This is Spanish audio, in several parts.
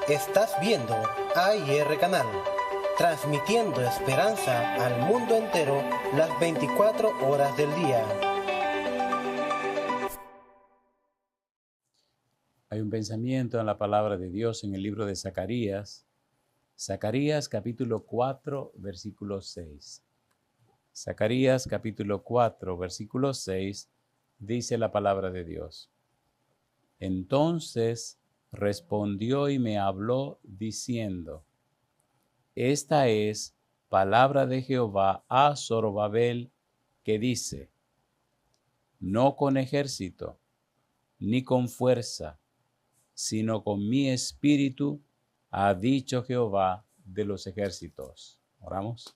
Estás viendo AIR Canal, transmitiendo esperanza al mundo entero las 24 horas del día. Hay un pensamiento en la palabra de Dios en el libro de Zacarías. Zacarías capítulo 4, versículo 6. Zacarías capítulo 4, versículo 6, dice la palabra de Dios. Entonces respondió y me habló diciendo: Esta es palabra de Jehová a Zorobabel, que dice: No con ejército, ni con fuerza, sino con mi espíritu, ha dicho Jehová de los ejércitos. Oramos.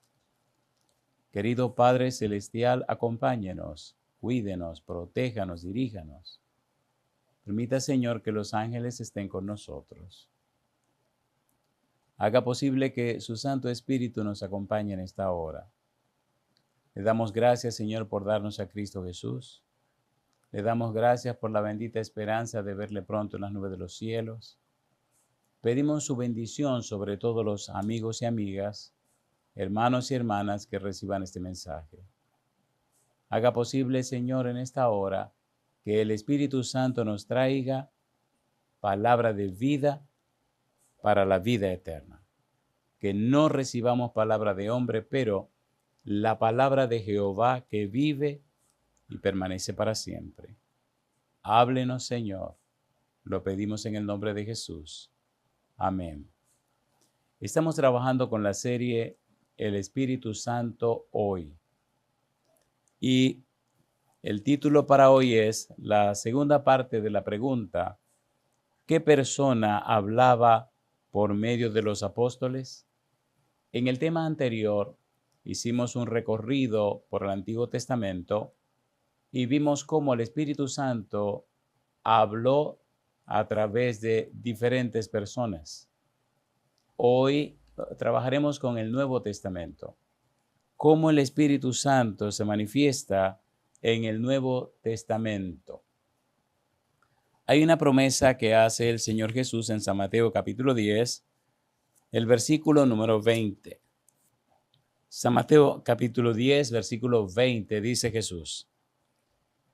Querido Padre Celestial, acompáñenos, cuídenos, protéjanos, diríjanos. Permita, Señor, que los ángeles estén con nosotros. Haga posible que su Santo Espíritu nos acompañe en esta hora. Le damos gracias, Señor, por darnos a Cristo Jesús. Le damos gracias por la bendita esperanza de verle pronto en las nubes de los cielos. Pedimos su bendición sobre todos los amigos y amigas, hermanos y hermanas que reciban este mensaje. Haga posible, Señor, en esta hora, que el Espíritu Santo nos traiga palabra de vida para la vida eterna. Que no recibamos palabra de hombre, pero la palabra de Jehová que vive y permanece para siempre. Háblenos, Señor. Lo pedimos en el nombre de Jesús. Amén. Estamos trabajando con la serie El Espíritu Santo hoy. Y el título para hoy es la segunda parte de la pregunta: ¿qué persona hablaba por medio de los apóstoles? En el tema anterior hicimos un recorrido por el Antiguo Testamento y vimos cómo el Espíritu Santo habló a través de diferentes personas. Hoy trabajaremos con el Nuevo Testamento. Cómo el Espíritu Santo se manifiesta en el Nuevo Testamento. Hay una promesa que hace el Señor Jesús en San Mateo capítulo 10, el versículo número 20. San Mateo capítulo 10, versículo 20, dice Jesús: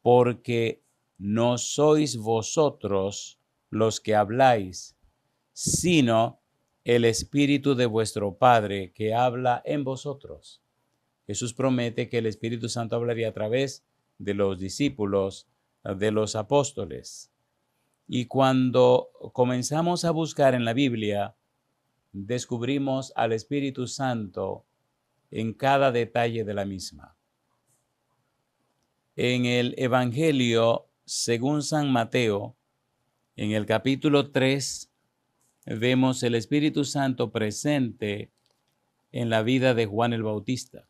Porque no sois vosotros los que habláis, sino el Espíritu de vuestro Padre que habla en vosotros. Jesús promete que el Espíritu Santo hablaría a través de los discípulos, de los apóstoles. Y cuando comenzamos a buscar en la Biblia, descubrimos al Espíritu Santo en cada detalle de la misma. En el Evangelio según San Mateo, en el capítulo 3, vemos el Espíritu Santo presente en la vida de Juan el Bautista.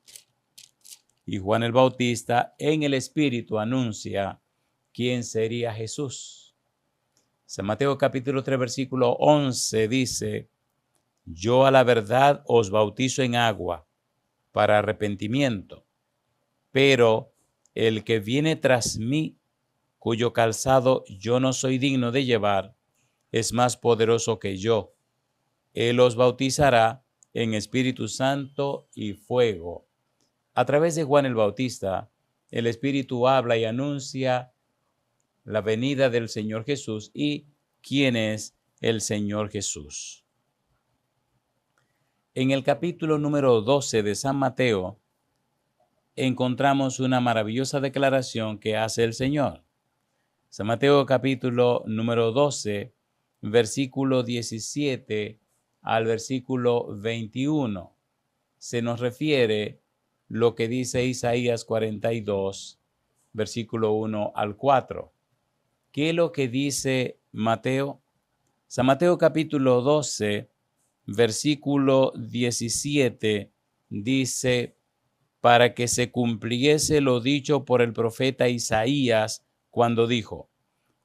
Y Juan el Bautista en el Espíritu anuncia quién sería Jesús. San Mateo capítulo 3, versículo 11 dice: Yo a la verdad os bautizo en agua para arrepentimiento, pero el que viene tras mí, cuyo calzado yo no soy digno de llevar, es más poderoso que yo. Él os bautizará en Espíritu Santo y fuego. A través de Juan el Bautista, el Espíritu habla y anuncia la venida del Señor Jesús y quién es el Señor Jesús. En el capítulo número 12 de San Mateo, encontramos una maravillosa declaración que hace el Señor. San Mateo capítulo número 12, versículo 17 al versículo 21. Se nos refiere lo que dice Isaías 42, versículo 1 al 4. ¿Qué es lo que dice Mateo? San Mateo capítulo 12, versículo 17 dice: para que se cumpliese lo dicho por el profeta Isaías cuando dijo: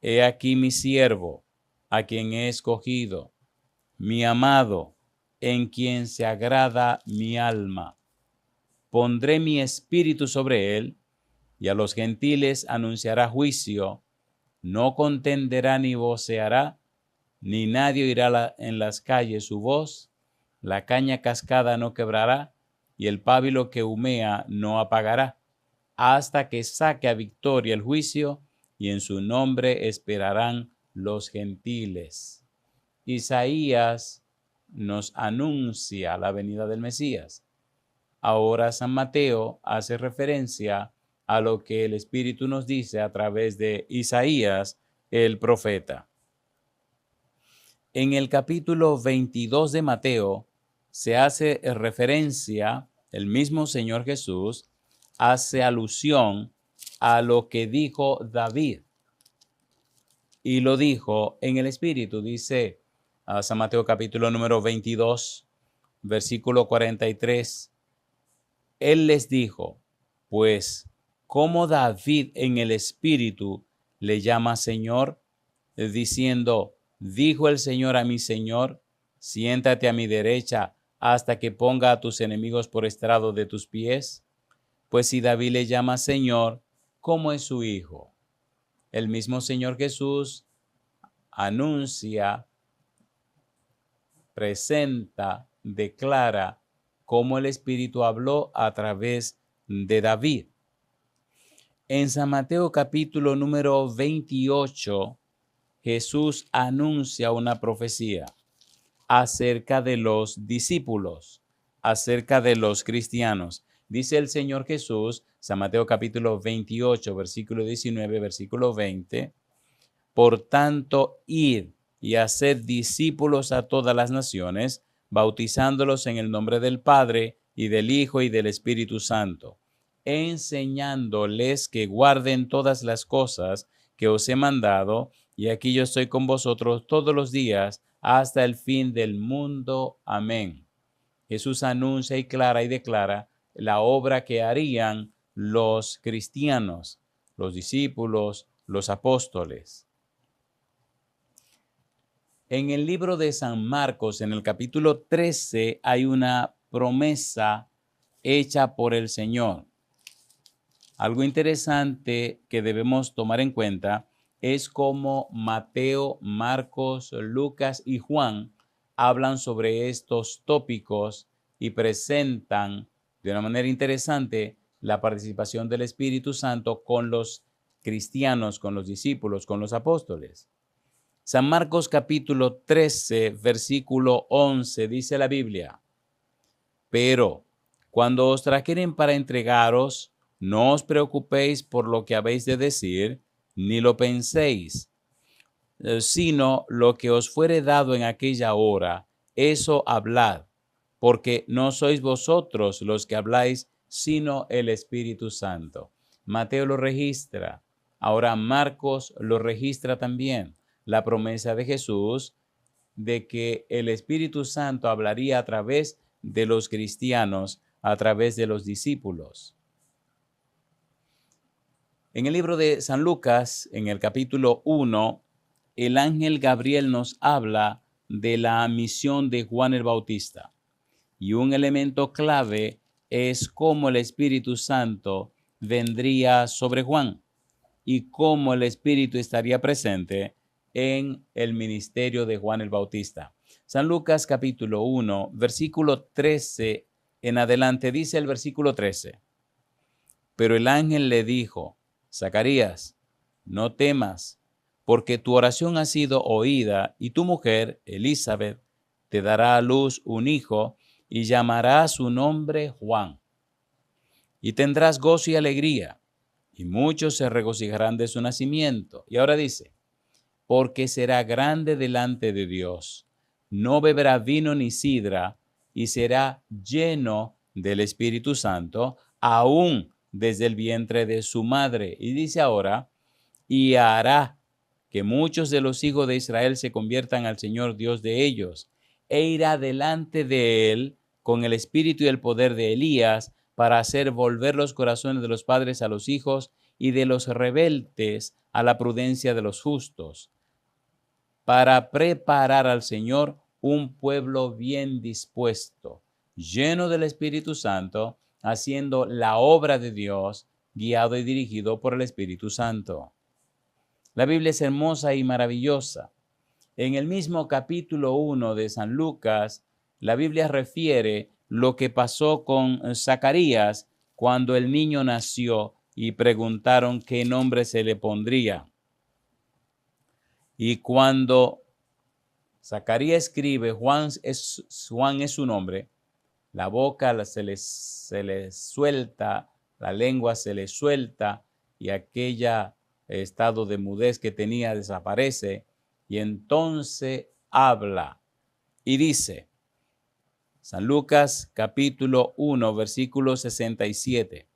He aquí mi siervo, a quien he escogido, mi amado, en quien se agrada mi alma. Pondré mi espíritu sobre él, y a los gentiles anunciará juicio, no contenderá ni voceará, ni nadie oirá en las calles su voz, la caña cascada no quebrará, y el pábilo que humea no apagará, hasta que saque a victoria el juicio, y en su nombre esperarán los gentiles. Isaías nos anuncia la venida del Mesías. Ahora San Mateo hace referencia a lo que el Espíritu nos dice a través de Isaías, el profeta. En el capítulo 22 de Mateo se hace referencia, el mismo Señor Jesús hace alusión a lo que dijo David. Y lo dijo en el Espíritu, dice San Mateo capítulo número 22, versículo 43. Él les dijo, pues, ¿cómo David en el Espíritu le llama Señor? Diciendo, dijo el Señor a mi Señor, siéntate a mi derecha hasta que ponga a tus enemigos por estrado de tus pies. Pues si David le llama Señor, ¿cómo es su hijo? El mismo Señor Jesús anuncia, presenta, declara cómo el Espíritu habló a través de David. En San Mateo capítulo número 28, Jesús anuncia una profecía acerca de los discípulos, acerca de los cristianos. Dice el Señor Jesús, San Mateo capítulo 28, versículo 19, versículo 20, por tanto, id y haced discípulos a todas las naciones, bautizándolos en el nombre del Padre y del Hijo y del Espíritu Santo, enseñándoles que guarden todas las cosas que os he mandado, y aquí yo estoy con vosotros todos los días hasta el fin del mundo. Amén. Jesús anuncia y declara la obra que harían los cristianos, los discípulos, los apóstoles. En el libro de San Marcos, en el capítulo 13, hay una promesa hecha por el Señor. Algo interesante que debemos tomar en cuenta es cómo Mateo, Marcos, Lucas y Juan hablan sobre estos tópicos y presentan de una manera interesante la participación del Espíritu Santo con los cristianos, con los discípulos, con los apóstoles. San Marcos capítulo 13, versículo 11, dice la Biblia, pero cuando os trajeren para entregaros, no os preocupéis por lo que habéis de decir, ni lo penséis, sino lo que os fuere dado en aquella hora, eso hablad, porque no sois vosotros los que habláis, sino el Espíritu Santo. Mateo lo registra, ahora Marcos lo registra también, la promesa de Jesús de que el Espíritu Santo hablaría a través de los cristianos, a través de los discípulos. En el libro de San Lucas, en el capítulo 1, el ángel Gabriel nos habla de la misión de Juan el Bautista. Y un elemento clave es cómo el Espíritu Santo vendría sobre Juan y cómo el Espíritu estaría presente en el ministerio de Juan el Bautista. San Lucas capítulo 1, versículo 13 en adelante, dice el versículo 13. Pero el ángel le dijo, Zacarías, no temas, porque tu oración ha sido oída, y tu mujer, Elizabeth, te dará a luz un hijo, y llamará su nombre Juan. Y tendrás gozo y alegría, y muchos se regocijarán de su nacimiento. Y ahora dice, porque será grande delante de Dios. No beberá vino ni sidra, y será lleno del Espíritu Santo, aún desde el vientre de su madre. Y dice ahora, y hará que muchos de los hijos de Israel se conviertan al Señor Dios de ellos, e irá delante de él con el espíritu y el poder de Elías, para hacer volver los corazones de los padres a los hijos y de los rebeldes a la prudencia de los justos, para preparar al Señor un pueblo bien dispuesto, lleno del Espíritu Santo, haciendo la obra de Dios, guiado y dirigido por el Espíritu Santo. La Biblia es hermosa y maravillosa. En el mismo capítulo 1 de San Lucas, la Biblia refiere lo que pasó con Zacarías cuando el niño nació y preguntaron qué nombre se le pondría. Y cuando Zacarías escribe, Juan es su nombre, la boca se le suelta, la lengua se le suelta y aquella estado de mudez que tenía desaparece y entonces habla y dice, San Lucas capítulo 1 versículo 67,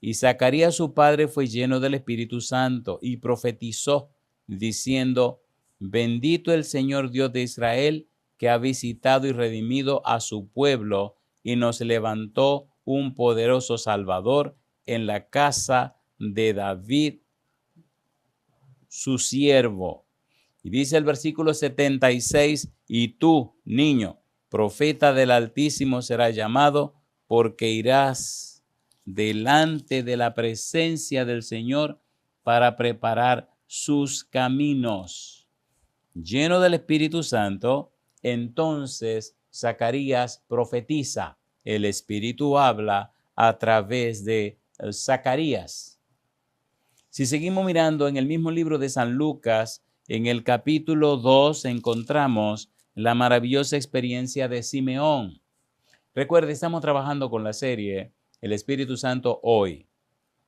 y Zacarías su padre fue lleno del Espíritu Santo y profetizó diciendo, bendito el Señor Dios de Israel, que ha visitado y redimido a su pueblo y nos levantó un poderoso Salvador en la casa de David, su siervo. Y dice el versículo 76, y tú, niño, profeta del Altísimo serás llamado, porque irás delante de la presencia del Señor para preparar sus caminos. Lleno del Espíritu Santo, entonces Zacarías profetiza. El Espíritu habla a través de Zacarías. Si seguimos mirando en el mismo libro de San Lucas, en el capítulo 2 encontramos la maravillosa experiencia de Simeón. Recuerde, estamos trabajando con la serie El Espíritu Santo hoy.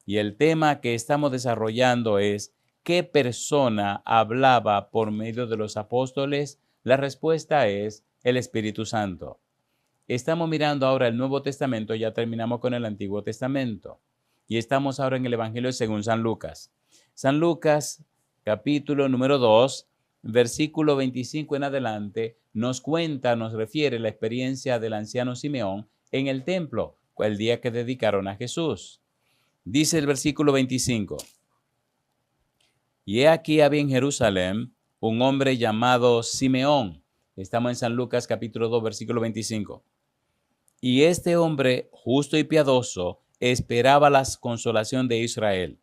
Y el tema que estamos desarrollando es ¿qué persona hablaba por medio de los apóstoles? La respuesta es el Espíritu Santo. Estamos mirando ahora el Nuevo Testamento, ya terminamos con el Antiguo Testamento. Y estamos ahora en el Evangelio según San Lucas. San Lucas, capítulo número 2, versículo 25 en adelante, nos refiere la experiencia del anciano Simeón en el templo, el día que dedicaron a Jesús. Dice el versículo 25, y he aquí había en Jerusalén un hombre llamado Simeón. Estamos en San Lucas capítulo 2, versículo 25. Y este hombre justo y piadoso esperaba la consolación de Israel,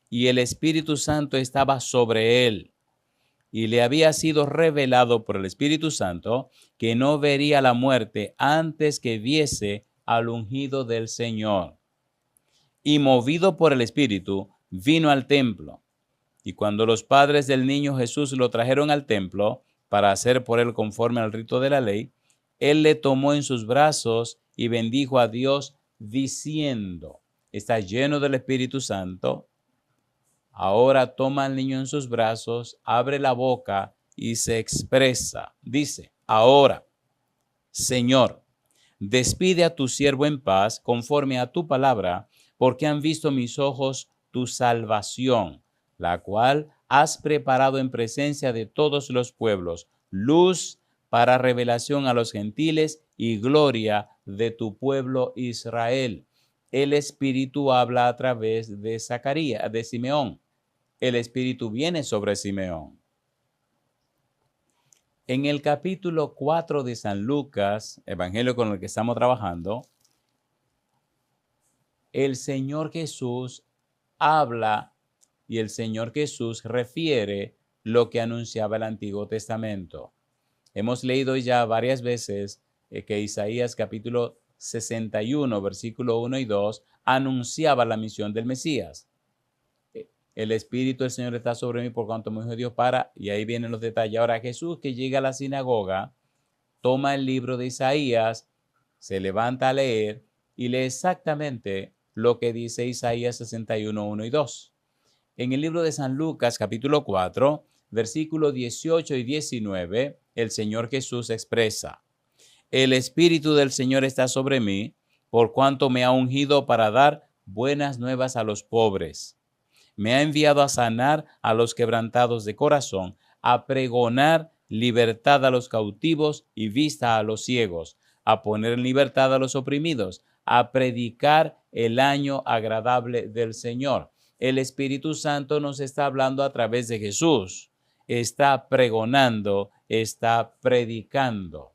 y el Espíritu Santo estaba sobre él. Y le había sido revelado por el Espíritu Santo que no vería la muerte antes que viese al ungido del Señor. Y movido por el Espíritu, vino al templo. Y cuando los padres del niño Jesús lo trajeron al templo para hacer por él conforme al rito de la ley, él le tomó en sus brazos y bendijo a Dios diciendo, está lleno del Espíritu Santo, ahora toma al niño en sus brazos, abre la boca y se expresa. Dice, ahora, Señor, despide a tu siervo en paz conforme a tu palabra, porque han visto mis ojos tu salvación, la cual has preparado en presencia de todos los pueblos, luz para revelación a los gentiles y gloria de tu pueblo Israel. El Espíritu habla a través de Zacarías, de Simeón. El Espíritu viene sobre Simeón. En el capítulo 4 de San Lucas, evangelio con el que estamos trabajando, el Señor Jesús habla y el Señor Jesús refiere lo que anunciaba el Antiguo Testamento. Hemos leído ya varias veces que Isaías capítulo 61, versículo 1 y 2, anunciaba la misión del Mesías. El Espíritu del Señor está sobre mí por cuanto me dijo Dios para, y ahí vienen los detalles. Ahora Jesús que llega a la sinagoga, toma el libro de Isaías, se levanta a leer y lee exactamente lo que dice Isaías 61, 1 y 2. En el libro de San Lucas, capítulo 4, versículos 18 y 19, el Señor Jesús expresa, el Espíritu del Señor está sobre mí, por cuanto me ha ungido para dar buenas nuevas a los pobres. Me ha enviado a sanar a los quebrantados de corazón, a pregonar libertad a los cautivos y vista a los ciegos, a poner en libertad a los oprimidos, a predicar el año agradable del Señor. El Espíritu Santo nos está hablando a través de Jesús. Está pregonando, está predicando.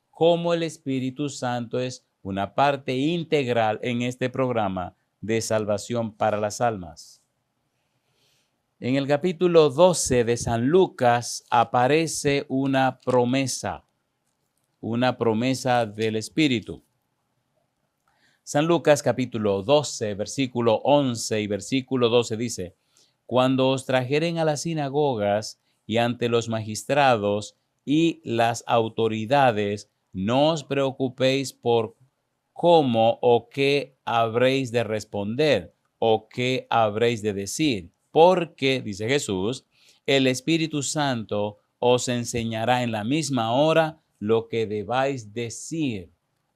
Cómo el Espíritu Santo es una parte integral en este programa de salvación para las almas. En el capítulo 12 de San Lucas aparece una promesa del Espíritu. San Lucas capítulo 12, versículo 11 y versículo 12 dice: Cuando os trajeren a las sinagogas y ante los magistrados y las autoridades, no os preocupéis por cómo o qué habréis de responder o qué habréis de decir, porque, dice Jesús, el Espíritu Santo os enseñará en la misma hora lo que debáis decir.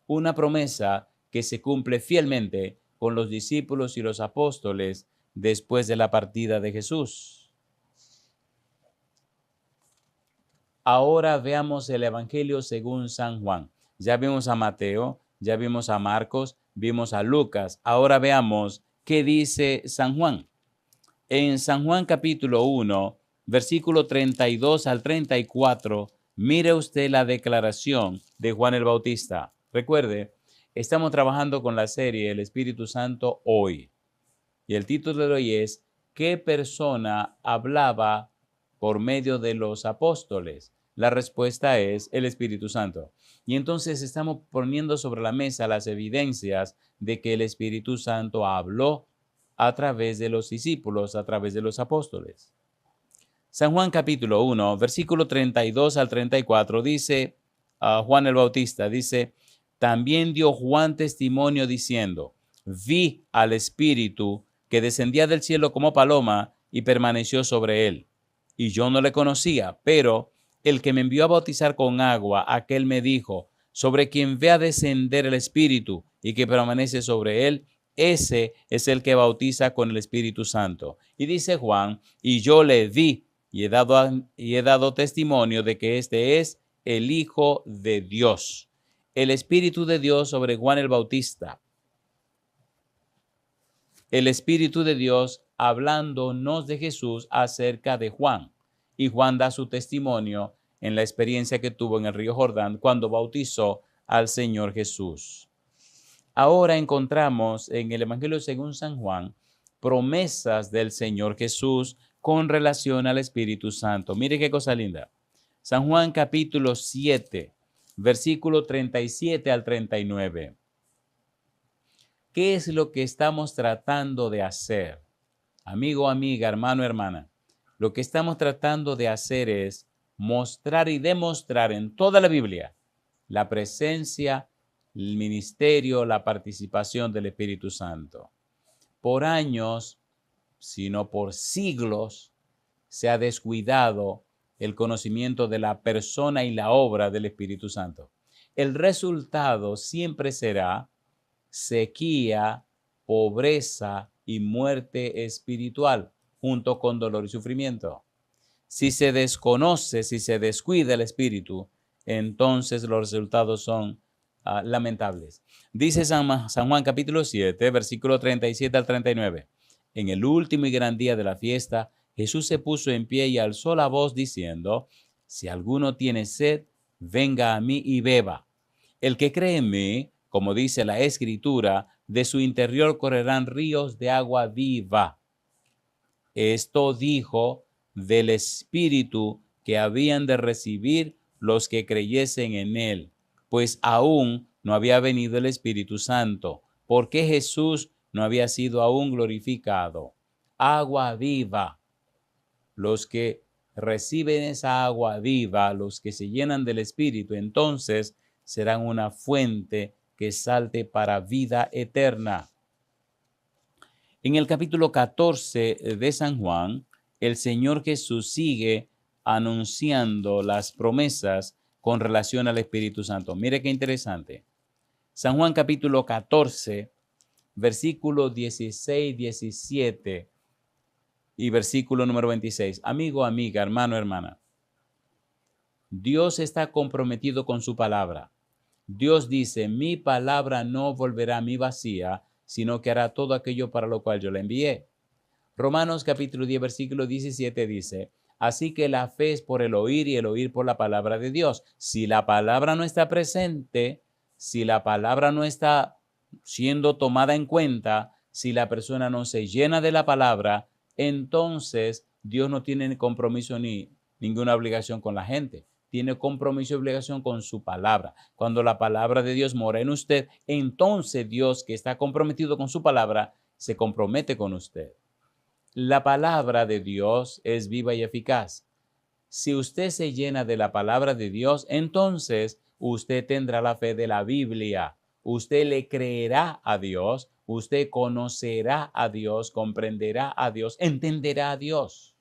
Una promesa que se cumple fielmente con los discípulos y los apóstoles después de la partida de Jesús. Ahora veamos el Evangelio según San Juan. Ya vimos a Mateo, ya vimos a Marcos, vimos a Lucas. Ahora veamos qué dice San Juan. En San Juan capítulo 1, versículo 32 al 34, mire usted la declaración de Juan el Bautista. Recuerde, estamos trabajando con la serie El Espíritu Santo hoy. Y el título de hoy es ¿qué persona hablaba por medio de los apóstoles? La respuesta es el Espíritu Santo. Y entonces estamos poniendo sobre la mesa las evidencias de que el Espíritu Santo habló a través de los discípulos, a través de los apóstoles. San Juan capítulo 1, versículo 32 al 34 dice, Juan el Bautista dice, también dio Juan testimonio diciendo, vi al Espíritu que descendía del cielo como paloma y permaneció sobre él. Y yo no le conocía, pero el que me envió a bautizar con agua, aquel me dijo, sobre quien ve a descender el Espíritu y que permanece sobre él, ese es el que bautiza con el Espíritu Santo. Y dice Juan, y yo le vi y he dado testimonio de que este es el Hijo de Dios. El Espíritu de Dios sobre Juan el Bautista. El Espíritu de Dios hablándonos de Jesús acerca de Juan. Y Juan da su testimonio en la experiencia que tuvo en el río Jordán cuando bautizó al Señor Jesús. Ahora encontramos en el Evangelio según San Juan promesas del Señor Jesús con relación al Espíritu Santo. Mire qué cosa linda. San Juan capítulo 7, versículo 37 al 39. ¿Qué es lo que estamos tratando de hacer? Amigo, amiga, hermano, hermana. Lo que estamos tratando de hacer es mostrar y demostrar en toda la Biblia la presencia, el ministerio, la participación del Espíritu Santo. Por años, sino por siglos, se ha descuidado el conocimiento de la persona y la obra del Espíritu Santo. El resultado siempre será sequía, pobreza y muerte espiritual, junto con dolor y sufrimiento. Si se desconoce, si se descuida el Espíritu, entonces los resultados son lamentables. Dice San Juan capítulo 7, versículo 37 al 39. En el último y gran día de la fiesta, Jesús se puso en pie y alzó la voz diciendo, si alguno tiene sed, venga a mí y beba. El que cree en mí, como dice la Escritura, de su interior correrán ríos de agua viva. Esto dijo del Espíritu que habían de recibir los que creyesen en él, pues aún no había venido el Espíritu Santo, porque Jesús no había sido aún glorificado. Agua viva. Los que reciben esa agua viva, los que se llenan del Espíritu, entonces serán una fuente que salte para vida eterna. En el capítulo 14 de San Juan, el Señor Jesús sigue anunciando las promesas con relación al Espíritu Santo. Mire qué interesante. San Juan capítulo 14, versículo 16, 17 y versículo número 26. Amigo, amiga, hermano, hermana. Dios está comprometido con su palabra. Dios dice, mi palabra no volverá a mí vacía, sino que hará todo aquello para lo cual yo la envié. Romanos capítulo 10, versículo 17 dice, así que la fe es por el oír y el oír por la palabra de Dios. Si la palabra no está presente, si la palabra no está siendo tomada en cuenta, si la persona no se llena de la palabra, entonces Dios no tiene compromiso ni ninguna obligación con la gente. Tiene compromiso y obligación con su palabra. Cuando la palabra de Dios mora en usted, entonces Dios, que está comprometido con su palabra, se compromete con usted. La palabra de Dios es viva y eficaz. Si usted se llena de la palabra de Dios, entonces usted tendrá la fe de la Biblia. Usted le creerá a Dios, usted conocerá a Dios, comprenderá a Dios, entenderá a Dios.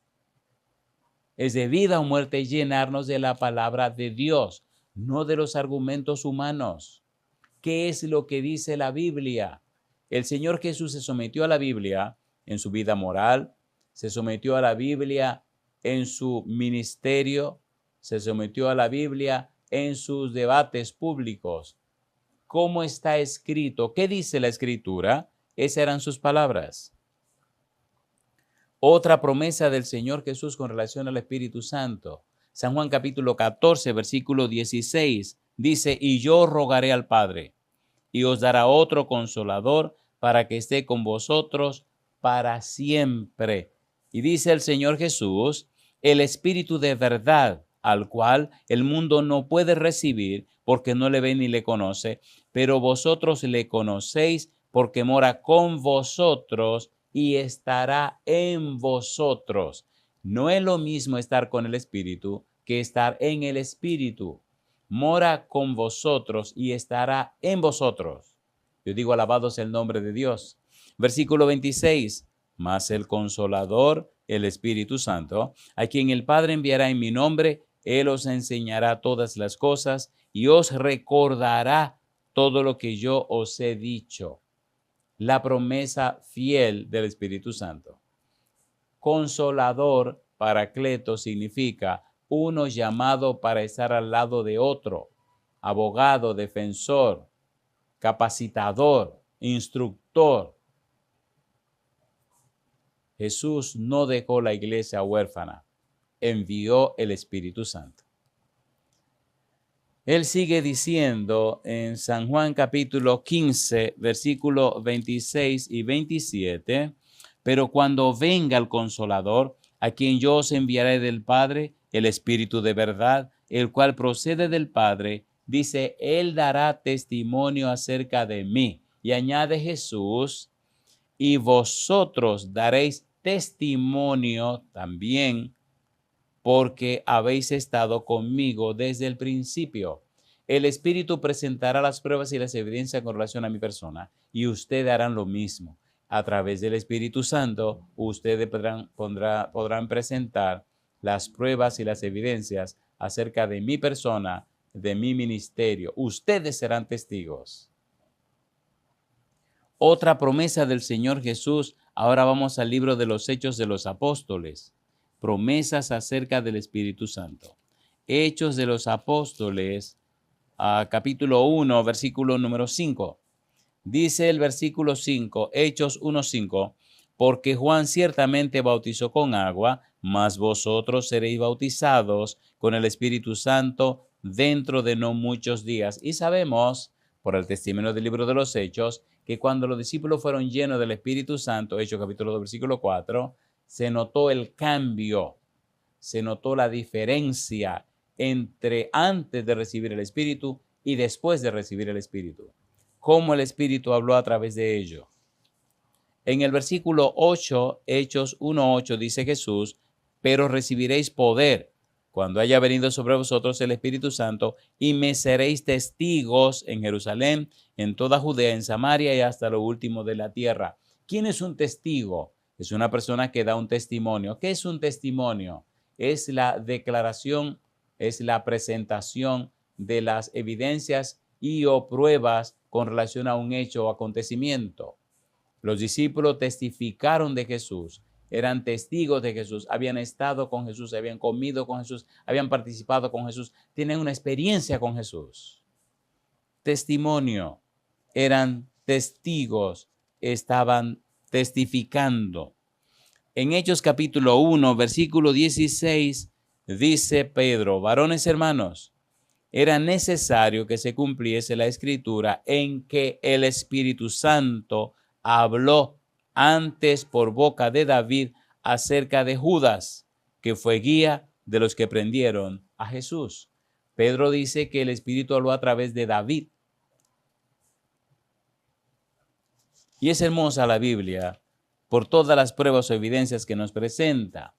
Es de vida o muerte llenarnos de la palabra de Dios, no de los argumentos humanos. ¿Qué es lo que dice la Biblia? El Señor Jesús se sometió a la Biblia en su vida moral, se sometió a la Biblia en su ministerio, se sometió a la Biblia en sus debates públicos. ¿Cómo está escrito? ¿Qué dice la Escritura? Esas eran sus palabras. Otra promesa del Señor Jesús con relación al Espíritu Santo. San Juan capítulo 14, versículo 16, dice, y yo rogaré al Padre, y os dará otro consolador para que esté con vosotros para siempre. Y dice el Señor Jesús, el Espíritu de verdad, al cual el mundo no puede recibir porque no le ve ni le conoce, pero vosotros le conocéis porque mora con vosotros y estará en vosotros. No es lo mismo estar con el Espíritu que estar en el Espíritu. Mora con vosotros y estará en vosotros. Yo digo, alabado sea el nombre de Dios. Versículo 26, mas el Consolador, el Espíritu Santo, a quien el Padre enviará en mi nombre, Él os enseñará todas las cosas y os recordará todo lo que yo os he dicho. La promesa fiel del Espíritu Santo. Consolador, paracleto, significa uno llamado para estar al lado de otro, abogado, defensor, capacitador, instructor. Jesús no dejó la iglesia huérfana, envió el Espíritu Santo. Él sigue diciendo en San Juan capítulo 15, versículos 26 y 27, pero cuando venga el Consolador, a quien yo os enviaré del Padre, el Espíritu de verdad, el cual procede del Padre, dice, Él dará testimonio acerca de mí. Y añade Jesús, y vosotros daréis testimonio también, porque habéis estado conmigo desde el principio. El Espíritu presentará las pruebas y las evidencias con relación a mi persona, y ustedes harán lo mismo. A través del Espíritu Santo, ustedes podrán presentar las pruebas y las evidencias acerca de mi persona, de mi ministerio. Ustedes serán testigos. Otra promesa del Señor Jesús. Ahora vamos al libro de los Hechos de los Apóstoles. Promesas acerca del Espíritu Santo. Hechos de los Apóstoles, capítulo 1, versículo número 5. Dice el versículo 5, Hechos 1:5, porque Juan ciertamente bautizó con agua, mas vosotros seréis bautizados con el Espíritu Santo dentro de no muchos días. Y sabemos, por el testimonio del libro de los Hechos, que cuando los discípulos fueron llenos del Espíritu Santo, Hechos capítulo 2, versículo 4, se notó el cambio, se notó la diferencia entre antes de recibir el Espíritu y después de recibir el Espíritu. Cómo el Espíritu habló a través de ello. En el versículo 8, Hechos 1:8, dice Jesús, pero recibiréis poder cuando haya venido sobre vosotros el Espíritu Santo y me seréis testigos en Jerusalén, en toda Judea, en Samaria y hasta lo último de la tierra. ¿Quién es un testigo? Es una persona que da un testimonio. ¿Qué es un testimonio? Es la declaración, es la presentación de las evidencias y o pruebas con relación a un hecho o acontecimiento. Los discípulos testificaron de Jesús, eran testigos de Jesús, habían estado con Jesús, habían comido con Jesús, habían participado con Jesús, tienen una experiencia con Jesús. Testimonio, eran testigos, estaban testificando. En Hechos capítulo 1, versículo 16, dice Pedro, varones hermanos, era necesario que se cumpliese la escritura en que el Espíritu Santo habló antes por boca de David acerca de Judas, que fue guía de los que prendieron a Jesús. Pedro dice que el Espíritu habló a través de David. Y es hermosa la Biblia por todas las pruebas o evidencias que nos presenta.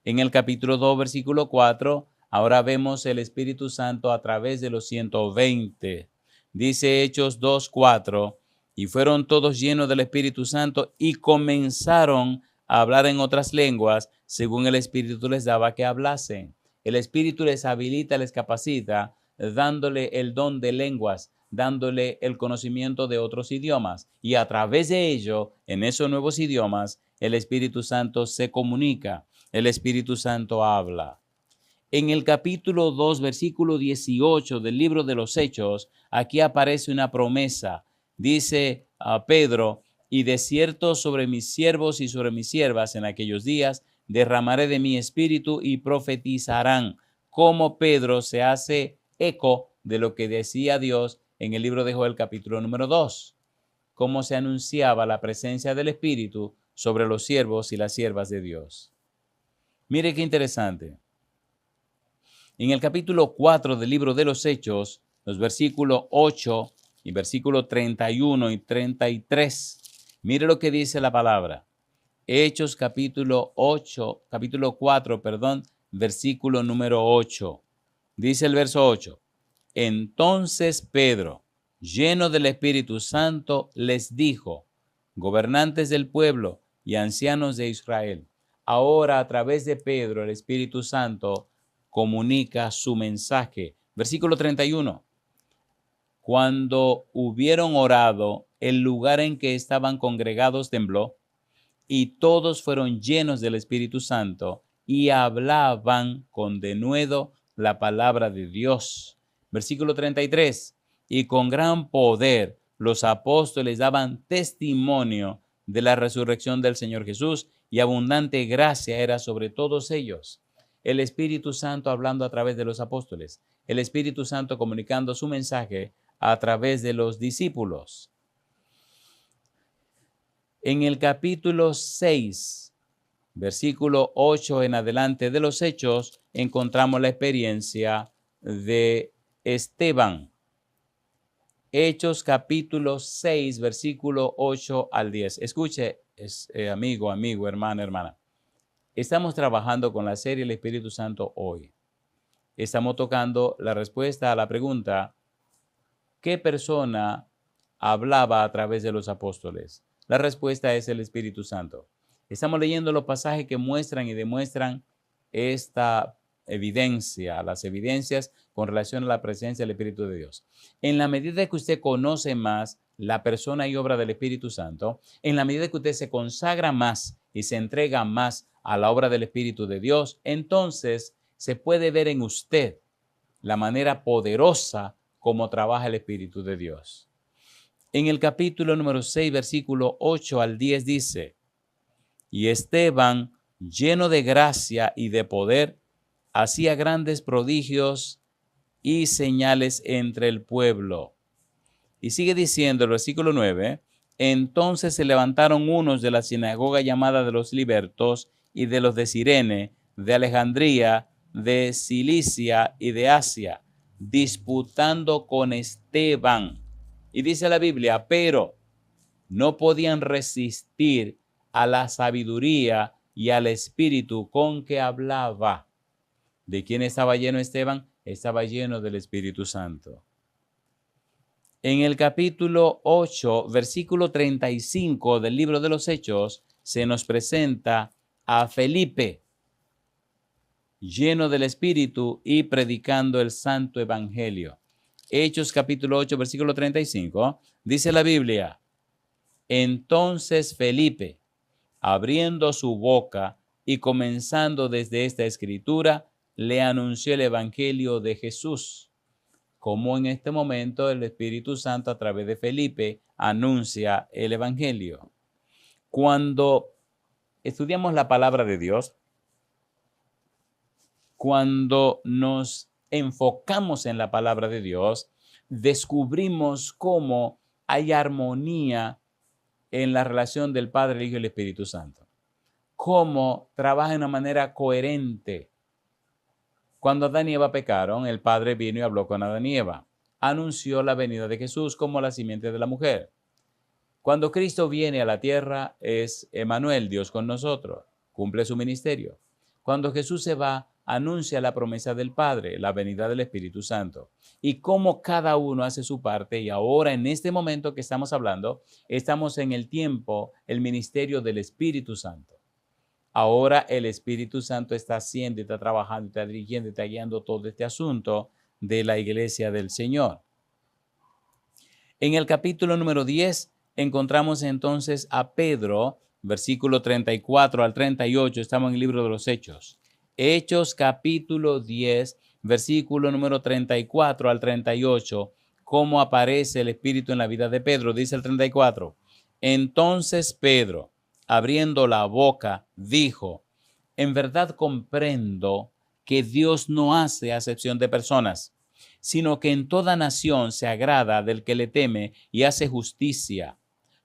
En el capítulo 2, versículo 4, ahora vemos el Espíritu Santo a través de los 120. Dice Hechos 2, 4, y fueron todos llenos del Espíritu Santo y comenzaron a hablar en otras lenguas según el Espíritu les daba que hablasen. El Espíritu les habilita, les capacita, dándole el don de lenguas, dándole el conocimiento de otros idiomas. Y a través de ello, en esos nuevos idiomas, el Espíritu Santo se comunica, el Espíritu Santo habla. En el capítulo 2, versículo 18 del libro de los Hechos, aquí aparece una promesa. Dice a Pedro, y de cierto sobre mis siervos y sobre mis siervas en aquellos días derramaré de mi espíritu y profetizarán. Como Pedro se hace eco de lo que decía Dios en el libro de Joel capítulo número 2. Cómo se anunciaba la presencia del Espíritu sobre los siervos y las siervas de Dios. Mire qué interesante. En el capítulo 4 del libro de los Hechos, los versículos 8 y versículos 31 y 33, mire lo que dice la palabra. Hechos capítulo 4, versículo número 8. Dice el verso 8. Entonces Pedro, lleno del Espíritu Santo, les dijo, gobernantes del pueblo y ancianos de Israel, ahora a través de Pedro el Espíritu Santo comunica su mensaje. Versículo 31. Cuando hubieron orado, el lugar en que estaban congregados tembló, y todos fueron llenos del Espíritu Santo y hablaban con denuedo la palabra de Dios. Versículo 33. Y con gran poder los apóstoles daban testimonio de la resurrección del Señor Jesús, y abundante gracia era sobre todos ellos. El Espíritu Santo hablando a través de los apóstoles, el Espíritu Santo comunicando su mensaje a través de los discípulos. En el capítulo 6, versículo 8 en adelante de los Hechos, encontramos la experiencia de Esteban. Hechos capítulo 6, versículo 8 al 10. Escuche, amigo, hermana. Estamos trabajando con la serie El Espíritu Santo hoy. Estamos tocando la respuesta a la pregunta, ¿qué persona hablaba a través de los apóstoles? La respuesta es el Espíritu Santo. Estamos leyendo los pasajes que muestran y demuestran esta evidencia, las evidencias con relación a la presencia del Espíritu de Dios. En la medida que usted conoce más la persona y obra del Espíritu Santo, en la medida que usted se consagra más y se entrega más a la obra del Espíritu de Dios, entonces se puede ver en usted la manera poderosa como trabaja el Espíritu de Dios. En el capítulo número 6, versículo 8 al 10 dice, y Esteban, lleno de gracia y de poder, hacía grandes prodigios y señales entre el pueblo. Y sigue diciendo el versículo 9, entonces se levantaron unos de la sinagoga llamada de los libertos y de los de Cirene, de Alejandría, de Cilicia y de Asia, disputando con Esteban. Y dice la Biblia, pero no podían resistir a la sabiduría y al espíritu con que hablaba. ¿De quién estaba lleno Esteban? Estaba lleno del Espíritu Santo. En el capítulo 8, versículo 35 del libro de los Hechos, se nos presenta a Felipe, lleno del Espíritu y predicando el santo evangelio. Hechos capítulo 8, versículo 35, dice la Biblia, entonces Felipe, abriendo su boca y comenzando desde esta escritura, le anunció el evangelio de Jesús. Como en este momento el Espíritu Santo a través de Felipe anuncia el evangelio. Cuando estudiamos la palabra de Dios, cuando nos enfocamos en la palabra de Dios, descubrimos cómo hay armonía en la relación del Padre, el Hijo y el Espíritu Santo. cómo trabaja de una manera coherente. Cuando Adán y Eva pecaron, el Padre vino y habló con Adán y Eva. Anunció la venida de Jesús como la simiente de la mujer. Cuando Cristo viene a la tierra, es Emmanuel, Dios con nosotros. Cumple su ministerio. Cuando Jesús se va, anuncia la promesa del Padre, la venida del Espíritu Santo. Y cómo cada uno hace su parte. Y ahora, en este momento que estamos hablando, estamos en el tiempo, el ministerio del Espíritu Santo. Ahora el Espíritu Santo está haciendo, está trabajando, está dirigiendo, está guiando todo este asunto de la iglesia del Señor. En el capítulo número 10 encontramos entonces a Pedro, versículo 34 al 38, estamos en el libro de los Hechos. Hechos capítulo 10, versículo número 34 al 38, cómo aparece el Espíritu en la vida de Pedro. Dice el 34, entonces Pedro, abriendo la boca, dijo, en verdad comprendo que Dios no hace acepción de personas, sino que en toda nación se agrada del que le teme y hace justicia.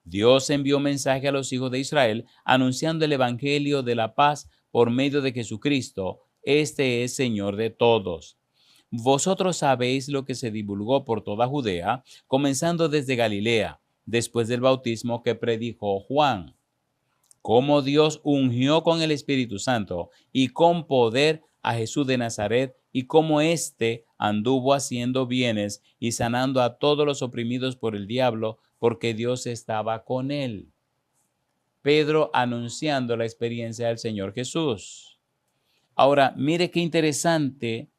Dios envió mensaje a los hijos de Israel anunciando el evangelio de la paz por medio de Jesucristo. Este es Señor de todos. Vosotros sabéis lo que se divulgó por toda Judea, comenzando desde Galilea, después del bautismo que predijo Juan, cómo Dios ungió con el Espíritu Santo y con poder a Jesús de Nazaret, y cómo éste anduvo haciendo bienes y sanando a todos los oprimidos por el diablo, porque Dios estaba con él. Pedro anunciando la experiencia del Señor Jesús. Ahora, mire qué interesante,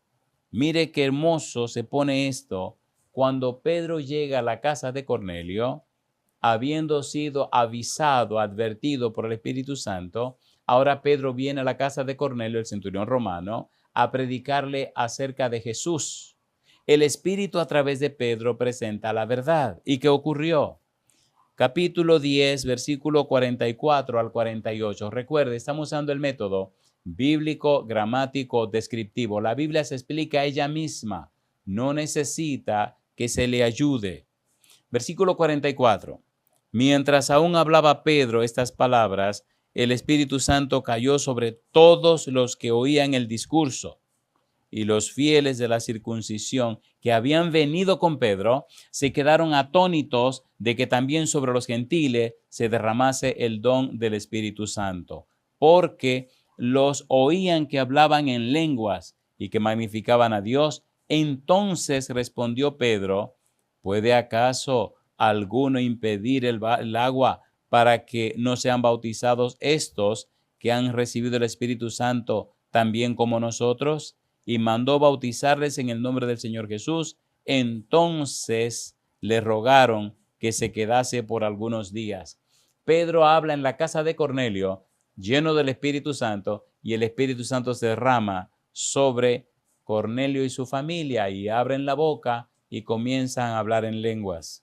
mire qué hermoso se pone esto. Cuando Pedro llega a la casa de Cornelio, habiendo sido avisado, advertido por el Espíritu Santo, ahora Pedro viene a la casa de Cornelio, el centurión romano, a predicarle acerca de Jesús. El Espíritu a través de Pedro presenta la verdad. ¿Y qué ocurrió? Capítulo 10, versículo 44 al 48. Recuerde, estamos usando el método bíblico, gramático, descriptivo. La Biblia se explica a ella misma. No necesita que se le ayude. Versículo 44. Mientras aún hablaba Pedro estas palabras, el Espíritu Santo cayó sobre todos los que oían el discurso. Y los fieles de la circuncisión que habían venido con Pedro se quedaron atónitos de que también sobre los gentiles se derramase el don del Espíritu Santo, porque los oían que hablaban en lenguas y que magnificaban a Dios. Entonces respondió Pedro, ¿puede acaso alguno impedir el agua para que no sean bautizados estos que han recibido el Espíritu Santo también como nosotros? Y mandó bautizarles en el nombre del Señor Jesús. Entonces le rogaron que se quedase por algunos días. Pedro habla en la casa de Cornelio, lleno del Espíritu Santo, y el Espíritu Santo se derrama sobre Cornelio y su familia, y abren la boca y comienzan a hablar en lenguas.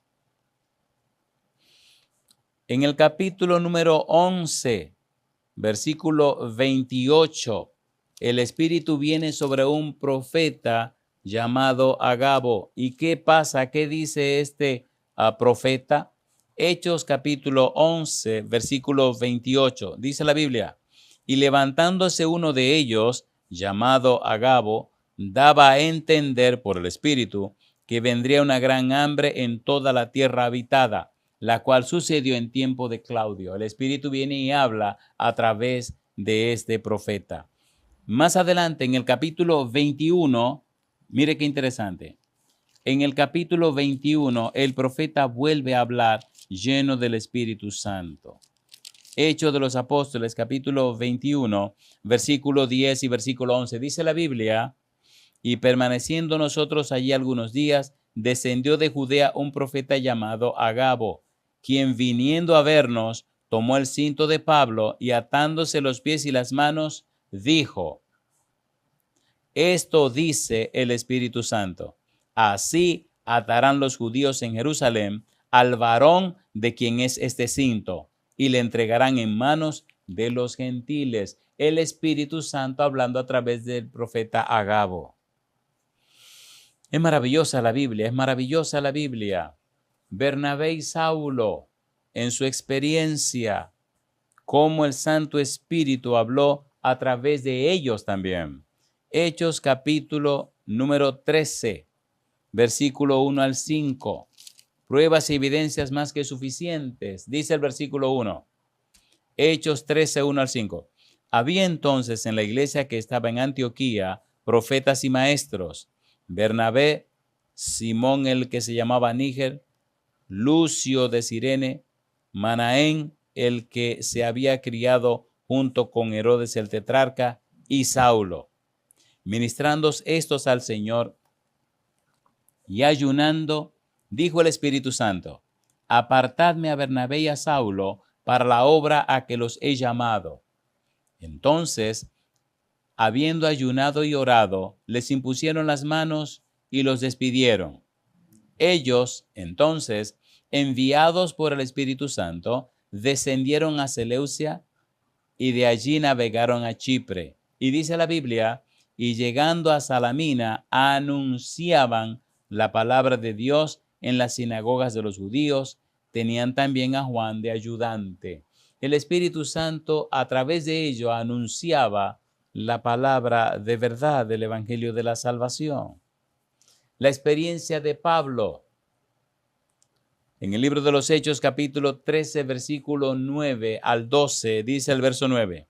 En el capítulo número 11, versículo 28, el Espíritu viene sobre un profeta llamado Agabo. ¿Y qué pasa? ¿Qué dice este profeta? Hechos capítulo 11, versículo 28. Dice la Biblia, y levantándose uno de ellos, llamado Agabo, daba a entender por el Espíritu que vendría una gran hambre en toda la tierra habitada, la cual sucedió en tiempo de Claudio. El Espíritu viene y habla a través de este profeta. Más adelante, en el capítulo 21, mire qué interesante. En el capítulo 21, el profeta vuelve a hablar lleno del Espíritu Santo. Hechos de los Apóstoles, capítulo 21, versículo 10 y versículo 11. Dice la Biblia, y permaneciendo nosotros allí algunos días, descendió de Judea un profeta llamado Agabo, quien viniendo a vernos, tomó el cinto de Pablo y atándose los pies y las manos, dijo, esto dice el Espíritu Santo, así atarán los judíos en Jerusalén al varón de quien es este cinto y le entregarán en manos de los gentiles. El Espíritu Santo hablando a través del profeta Agabo. Es maravillosa la Biblia, es maravillosa la Biblia. Bernabé y Saulo, en su experiencia, cómo el Santo Espíritu habló a través de ellos también. Hechos capítulo número 13, versículo 1 al 5. Pruebas y evidencias más que suficientes, dice el versículo 1. Hechos 13, 1 al 5. Había entonces en la iglesia que estaba en Antioquía profetas y maestros: Bernabé, Simón el que se llamaba Níger, Lucio de Cirene, Manaén el que se había criado junto con Herodes el tetrarca, y Saulo. Ministrando estos al Señor y ayunando, dijo el Espíritu Santo: apartadme a Bernabé y a Saulo para la obra a que los he llamado. Entonces, habiendo ayunado y orado, les impusieron las manos y los despidieron. Ellos, entonces, enviados por el Espíritu Santo, descendieron a Seleucia y de allí navegaron a Chipre. Y dice la Biblia, y llegando a Salamina, anunciaban la palabra de Dios en las sinagogas de los judíos. Tenían también a Juan de ayudante. El Espíritu Santo a través de ello anunciaba la palabra de verdad del Evangelio de la salvación. La experiencia de Pablo. En el libro de los Hechos, capítulo 13, versículo 9 al 12, dice el verso 9.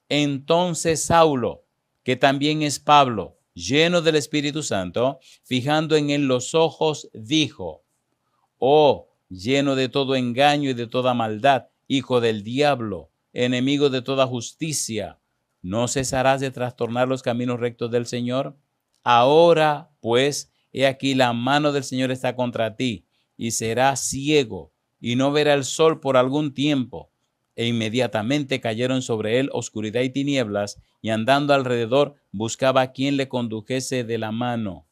Entonces Saulo, que también es Pablo, lleno del Espíritu Santo, fijando en él los ojos, dijo: oh, lleno de todo engaño y de toda maldad, hijo del diablo, enemigo de toda justicia, ¿no cesarás de trastornar los caminos rectos del Señor? Ahora, pues, he aquí la mano del Señor está contra ti, y serás ciego, y no verá el sol por algún tiempo. E inmediatamente cayeron sobre él oscuridad y tinieblas, y andando alrededor buscaba a quien le condujese de la mano.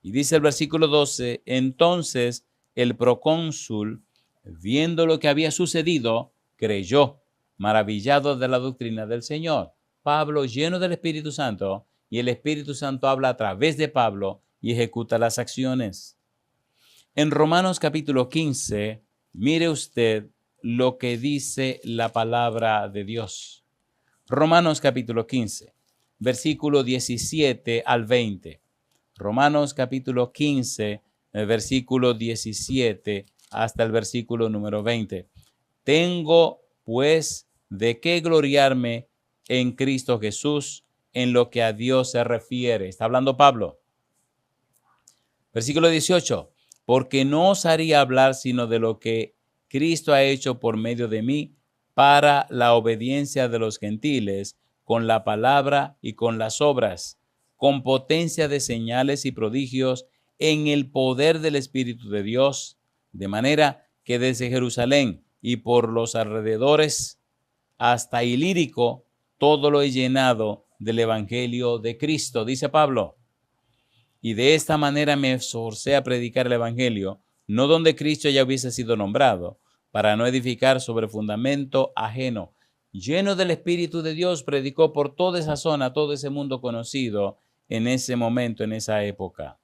Y dice el versículo 12, entonces el procónsul, viendo lo que había sucedido, creyó, maravillado de la doctrina del Señor. Pablo, lleno del Espíritu Santo, y el Espíritu Santo habla a través de Pablo y ejecuta las acciones. En Romanos capítulo 15, mire usted lo que dice la palabra de Dios. Romanos capítulo 15, versículo 17 al 20. Romanos capítulo 15, versículo 17 hasta el versículo número 20. Tengo, pues, de qué gloriarme en Cristo Jesús en lo que a Dios se refiere. Está hablando Pablo. Versículo 18. Porque no osaría hablar sino de lo que Cristo ha hecho por medio de mí para la obediencia de los gentiles, con la palabra y con las obras, con potencia de señales y prodigios, en el poder del Espíritu de Dios, de manera que desde Jerusalén y por los alrededores hasta Ilírico, todo lo he llenado del Evangelio de Cristo, dice Pablo. Y de esta manera me esforcé a predicar el Evangelio, no donde Cristo ya hubiese sido nombrado, para no edificar sobre fundamento ajeno. Lleno del Espíritu de Dios, predicó por toda esa zona, todo ese mundo conocido en ese momento, en esa época.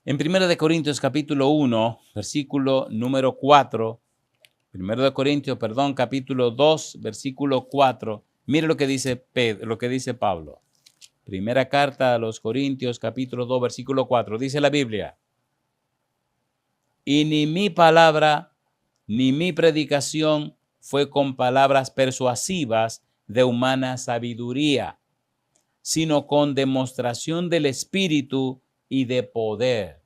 En 1 Corintios capítulo 1, versículo número 4, capítulo 2, versículo 4, mire lo que dice Pablo. Primera carta a los Corintios, capítulo 2, versículo 4. Dice la Biblia: y ni mi palabra, ni mi predicación fue con palabras persuasivas de humana sabiduría, sino con demostración del Espíritu y de poder.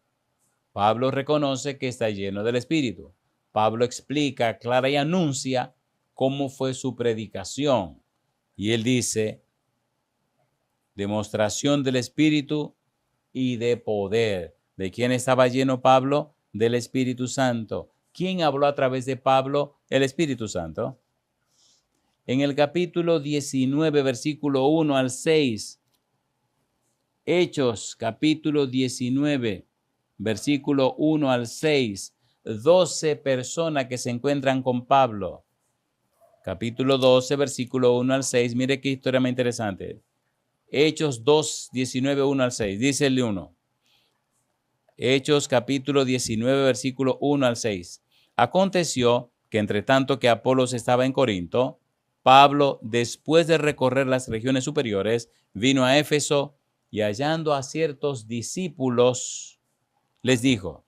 Pablo reconoce que está lleno del Espíritu. Pablo explica, aclara y anuncia cómo fue su predicación. Y él dice: demostración del Espíritu y de poder. ¿De quién estaba lleno Pablo? Del Espíritu Santo. ¿Quién habló a través de Pablo? El Espíritu Santo. En el capítulo 19, versículo 1 al 6. Hechos, capítulo 19, versículo 1 al 6. 12 personas que se encuentran con Pablo. Capítulo 12, versículo 1 al 6. Mire qué historia más interesante. Hechos 2, 19, 1 al 6. Dice el 1. Hechos capítulo 19, versículo 1 al 6. Aconteció que entre tanto que Apolos estaba en Corinto, Pablo, después de recorrer las regiones superiores, vino a Éfeso y hallando a ciertos discípulos, les dijo: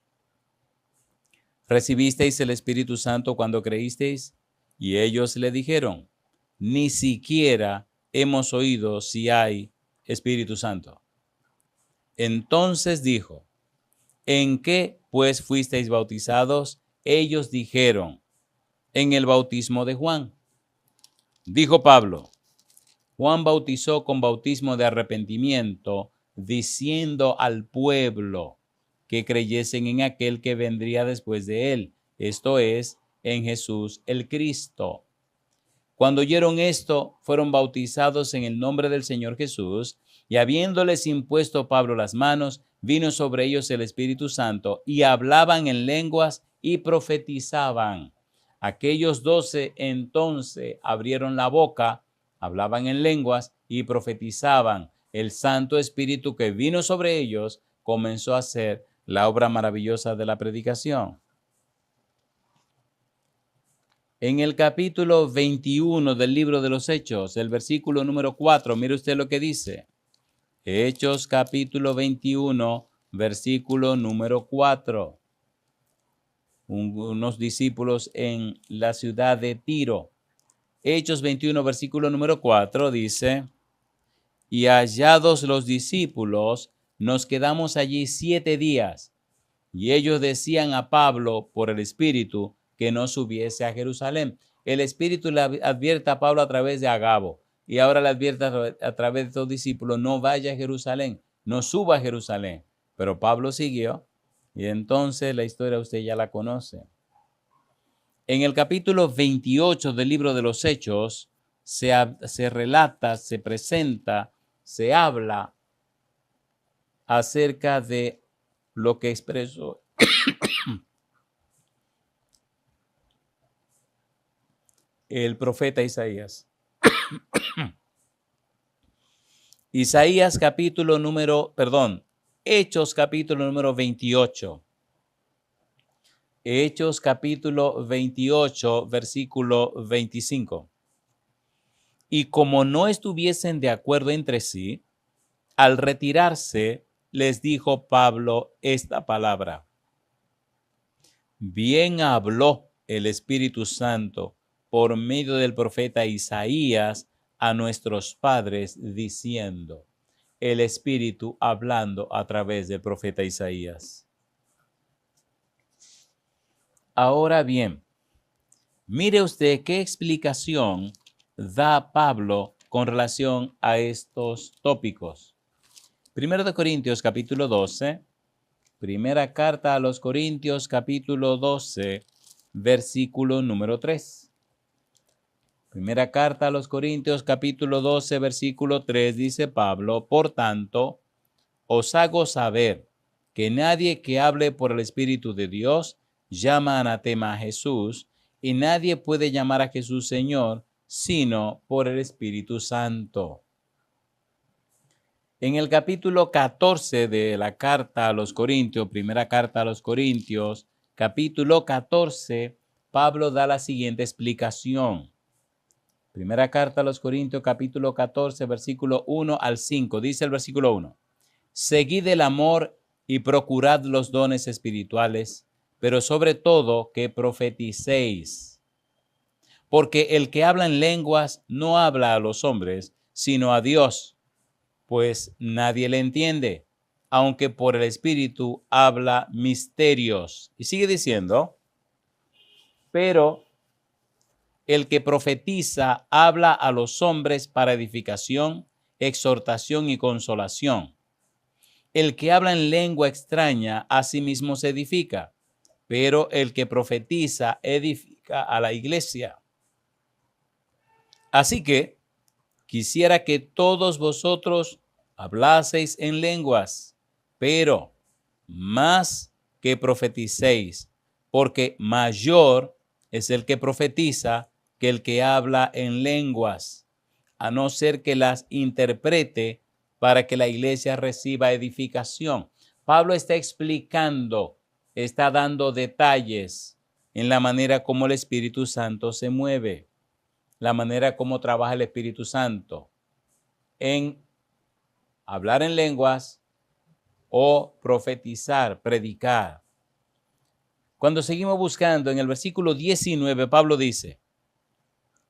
¿recibisteis el Espíritu Santo cuando creísteis? Y ellos le dijeron: ni siquiera hemos oído si hay Espíritu Santo. Entonces dijo: ¿en qué pues fuisteis bautizados? Ellos dijeron: en el bautismo de Juan. Dijo Pablo: Juan bautizó con bautismo de arrepentimiento, diciendo al pueblo que creyesen en aquel que vendría después de él, esto es, en Jesús el Cristo. Cuando oyeron esto, fueron bautizados en el nombre del Señor Jesús, y habiéndoles impuesto Pablo las manos, vino sobre ellos el Espíritu Santo, y hablaban en lenguas y profetizaban. Aquellos 12 entonces abrieron la boca, hablaban en lenguas y profetizaban. El Santo Espíritu que vino sobre ellos comenzó a hacer la obra maravillosa de la predicación. En el capítulo 21 del libro de los Hechos, el versículo número 4, mire usted lo que dice. Hechos capítulo 21, versículo número 4. Unos discípulos en la ciudad de Tiro. Hechos 21, versículo número 4 dice: y hallados los discípulos, nos quedamos allí 7 días. Y ellos decían a Pablo por el Espíritu que no subiese a Jerusalén. El Espíritu le advierte a Pablo a través de Agabo, y ahora le advierte a través de estos discípulos: no vaya a Jerusalén, no suba a Jerusalén. Pero Pablo siguió, y entonces la historia usted ya la conoce. En el capítulo 28 del libro de los Hechos se relata, se presenta, se habla acerca de lo que expresó el profeta Isaías. Hechos capítulo número 28. Hechos capítulo 28, versículo 25. Y como no estuviesen de acuerdo entre sí, al retirarse, les dijo Pablo esta palabra: bien habló el Espíritu Santo por medio del profeta Isaías a nuestros padres, diciendo. El Espíritu hablando a través del profeta Isaías. Ahora bien, mire usted qué explicación da Pablo con relación a estos tópicos. Primero de Corintios capítulo 12, primera carta a los Corintios capítulo 12, versículo número 3. Primera carta a los Corintios capítulo 12, versículo 3 dice Pablo: por tanto, os hago saber que nadie que hable por el Espíritu de Dios llama anatema a Jesús, y nadie puede llamar a Jesús Señor sino por el Espíritu Santo. En el capítulo 14 de la carta a los Corintios, primera carta a los Corintios, capítulo 14, Pablo da la siguiente explicación. Primera carta a los Corintios, capítulo 14, versículo 1 al 5. Dice el versículo 1. Seguid el amor y procurad los dones espirituales, pero sobre todo que profeticéis. Porque el que habla en lenguas no habla a los hombres, sino a Dios, pues nadie le entiende, aunque por el Espíritu habla misterios. Y sigue diciendo, pero el que profetiza habla a los hombres para edificación, exhortación y consolación. El que habla en lengua extraña a sí mismo se edifica, pero el que profetiza edifica a la iglesia. Así que quisiera que todos vosotros hablaseis en lenguas, pero más que profeticéis, porque mayor es el que profetiza que el que habla en lenguas, a no ser que las interprete para que la iglesia reciba edificación. Pablo está explicando, está dando detalles en la manera como el Espíritu Santo se mueve, la manera como trabaja el Espíritu Santo en hablar en lenguas o profetizar, predicar. Cuando seguimos buscando en el versículo 19, Pablo dice,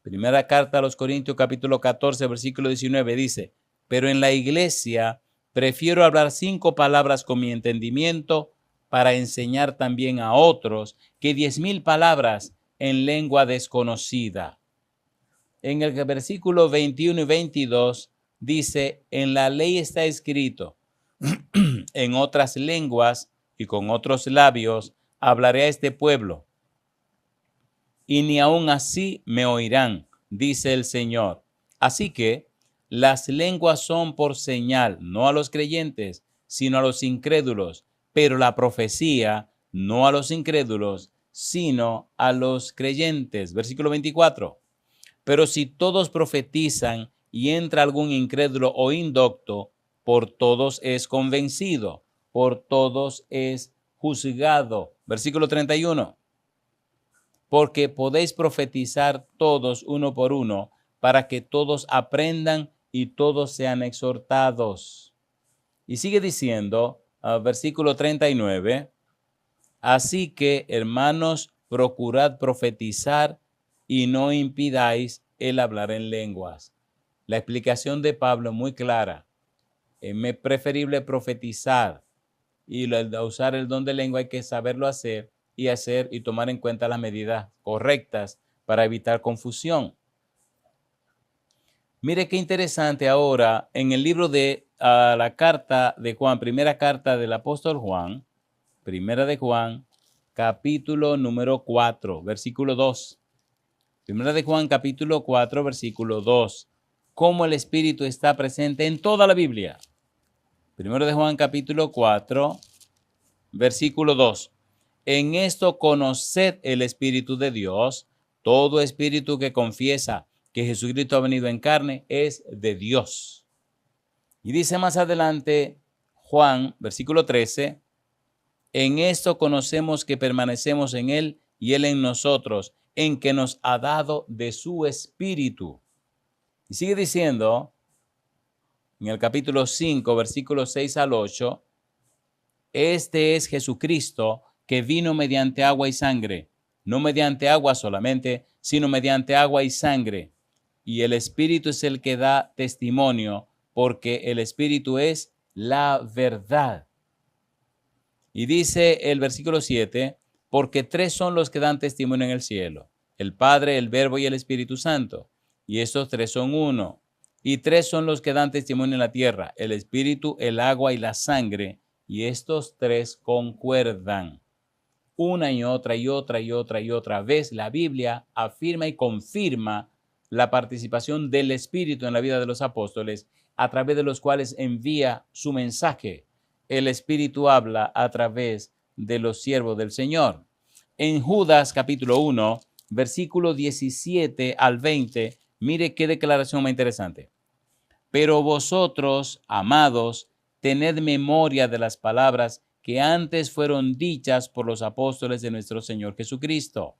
primera carta a los Corintios capítulo 14, versículo 19, dice, pero en la iglesia prefiero hablar 5 palabras con mi entendimiento para enseñar también a otros que 10,000 palabras en lengua desconocida. En el versículo 21 y 22 dice, en la ley está escrito, en otras lenguas y con otros labios hablaré a este pueblo, y ni aun así me oirán, dice el Señor. Así que las lenguas son por señal, no a los creyentes, sino a los incrédulos, pero la profecía no a los incrédulos, sino a los creyentes. Versículo 24. Pero si todos profetizan y entra algún incrédulo o indocto, por todos es convencido, por todos es juzgado. Versículo 31. Porque podéis profetizar todos uno por uno, para que todos aprendan y todos sean exhortados. Y sigue diciendo, versículo 39, así que, hermanos, procurad profetizar y no impidáis el hablar en lenguas. La explicación de Pablo es muy clara. Es preferible profetizar y usar el don de lengua, hay que saberlo hacer y tomar en cuenta las medidas correctas para evitar confusión. Mire qué interesante ahora en el libro de la carta de Juan, primera carta del apóstol Juan, primera de Juan, capítulo número 4, versículo 2. Primera de Juan, capítulo 4, versículo 2. Cómo el Espíritu está presente en toda la Biblia. Primero de Juan, capítulo 4, versículo 2. En esto conoced el Espíritu de Dios. Todo espíritu que confiesa que Jesucristo ha venido en carne es de Dios. Y dice más adelante Juan, versículo 13, en esto conocemos que permanecemos en Él y Él en nosotros, en que nos ha dado de su Espíritu. Y sigue diciendo en el capítulo 5, versículos 6 al 8, este es Jesucristo que vino mediante agua y sangre, no mediante agua solamente, sino mediante agua y sangre. Y el Espíritu es el que da testimonio, porque el Espíritu es la verdad. Y dice el versículo 7, porque 3 son los que dan testimonio en el cielo, el Padre, el Verbo y el Espíritu Santo. Y estos 3 son uno. Y 3 son los que dan testimonio en la tierra, el Espíritu, el agua y la sangre. Y estos 3 concuerdan. Una y otra y otra y otra y otra vez la Biblia afirma y confirma la participación del Espíritu en la vida de los apóstoles, a través de los cuales envía su mensaje. El Espíritu habla a través de los siervos del Señor. En Judas capítulo 1, versículo 17 al 20, mire qué declaración más interesante. Pero vosotros, amados, tened memoria de las palabras que antes fueron dichas por los apóstoles de nuestro Señor Jesucristo,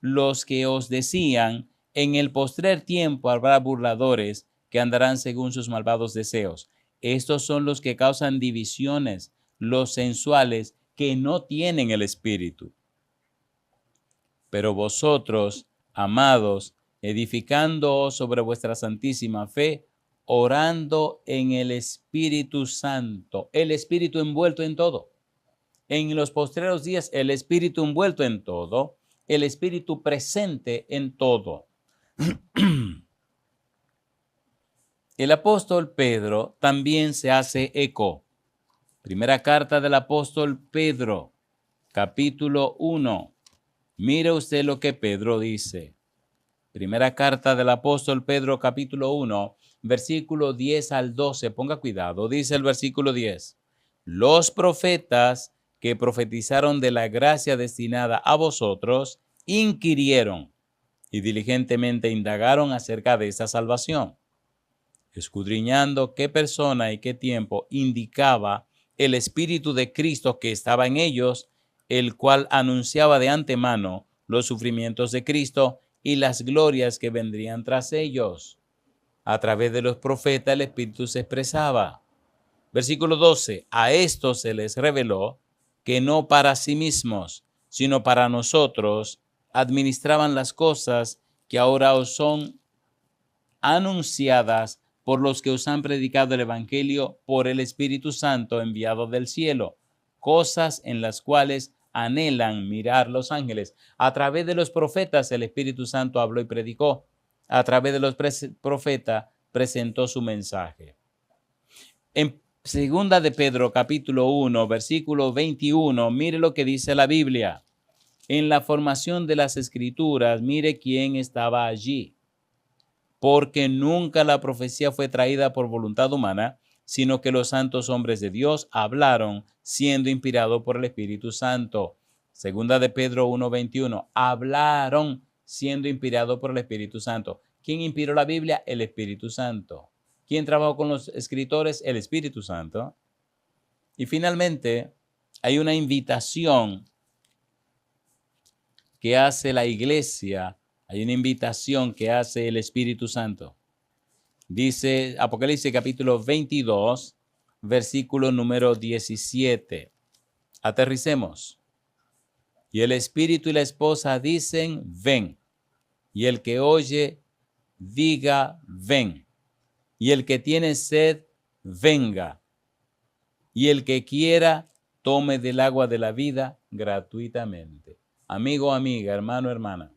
los que os decían, en el postrer tiempo habrá burladores que andarán según sus malvados deseos. Estos son los que causan divisiones, los sensuales que no tienen el Espíritu. Pero vosotros, amados, edificándoos sobre vuestra santísima fe, orando en el Espíritu Santo, el Espíritu envuelto en todo. En los postreros días, el Espíritu envuelto en todo, el Espíritu presente en todo. El apóstol Pedro también se hace eco. Primera carta del apóstol Pedro, capítulo 1. Mire usted lo que Pedro dice. Primera carta del apóstol Pedro, capítulo 1, versículo 10 al 12. Ponga cuidado, dice el versículo 10. Los profetas que profetizaron de la gracia destinada a vosotros, inquirieron y diligentemente indagaron acerca de esa salvación, escudriñando qué persona y qué tiempo indicaba el Espíritu de Cristo que estaba en ellos, el cual anunciaba de antemano los sufrimientos de Cristo y las glorias que vendrían tras ellos. A través de los profetas el Espíritu se expresaba. Versículo 12, a estos se les reveló que no para sí mismos, sino para nosotros, administraban las cosas que ahora os son anunciadas por los que os han predicado el Evangelio por el Espíritu Santo enviado del cielo, cosas en las cuales anhelan mirar los ángeles. A través de los profetas el Espíritu Santo habló y predicó. A través de los profetas presentó su mensaje. En Segunda de Pedro, capítulo 1, versículo 21, mire lo que dice la Biblia. En la formación de las Escrituras, mire quién estaba allí. Porque nunca la profecía fue traída por voluntad humana, sino que los santos hombres de Dios hablaron siendo inspirados por el Espíritu Santo. Segunda de Pedro 1:21, hablaron siendo inspirados por el Espíritu Santo. ¿Quién inspiró la Biblia? El Espíritu Santo. ¿Quién trabajó con los escritores? El Espíritu Santo. Y finalmente, hay una invitación que hace la iglesia. Hay una invitación que hace el Espíritu Santo. Dice Apocalipsis capítulo 22, versículo número 17. Aterricemos. Y el Espíritu y la esposa dicen, ven. Y el que oye, diga, ven. Y el que tiene sed, venga. Y el que quiera, tome del agua de la vida gratuitamente. Amigo, amiga, hermano, hermana.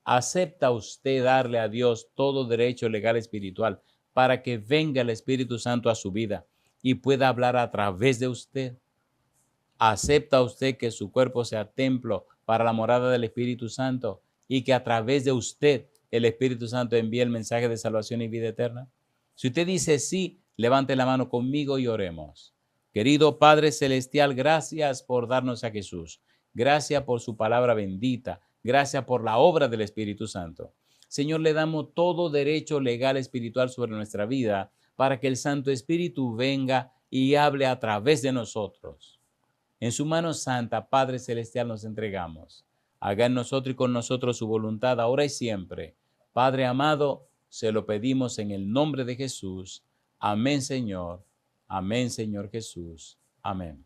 ¿Acepta usted darle a Dios todo derecho legal espiritual para que venga el Espíritu Santo a su vida y pueda hablar a través de usted? ¿Acepta usted que su cuerpo sea templo para la morada del Espíritu Santo y que a través de usted el Espíritu Santo envíe el mensaje de salvación y vida eterna? Si usted dice sí, levante la mano conmigo y oremos. Querido Padre Celestial, gracias por darnos a Jesús. Gracias por su palabra bendita. Gracias por la obra del Espíritu Santo. Señor, le damos todo derecho legal espiritual sobre nuestra vida para que el Santo Espíritu venga y hable a través de nosotros. En su mano santa, Padre Celestial, nos entregamos. Haga en nosotros y con nosotros su voluntad ahora y siempre. Padre amado, se lo pedimos en el nombre de Jesús. Amén, Señor. Amén, Señor Jesús. Amén.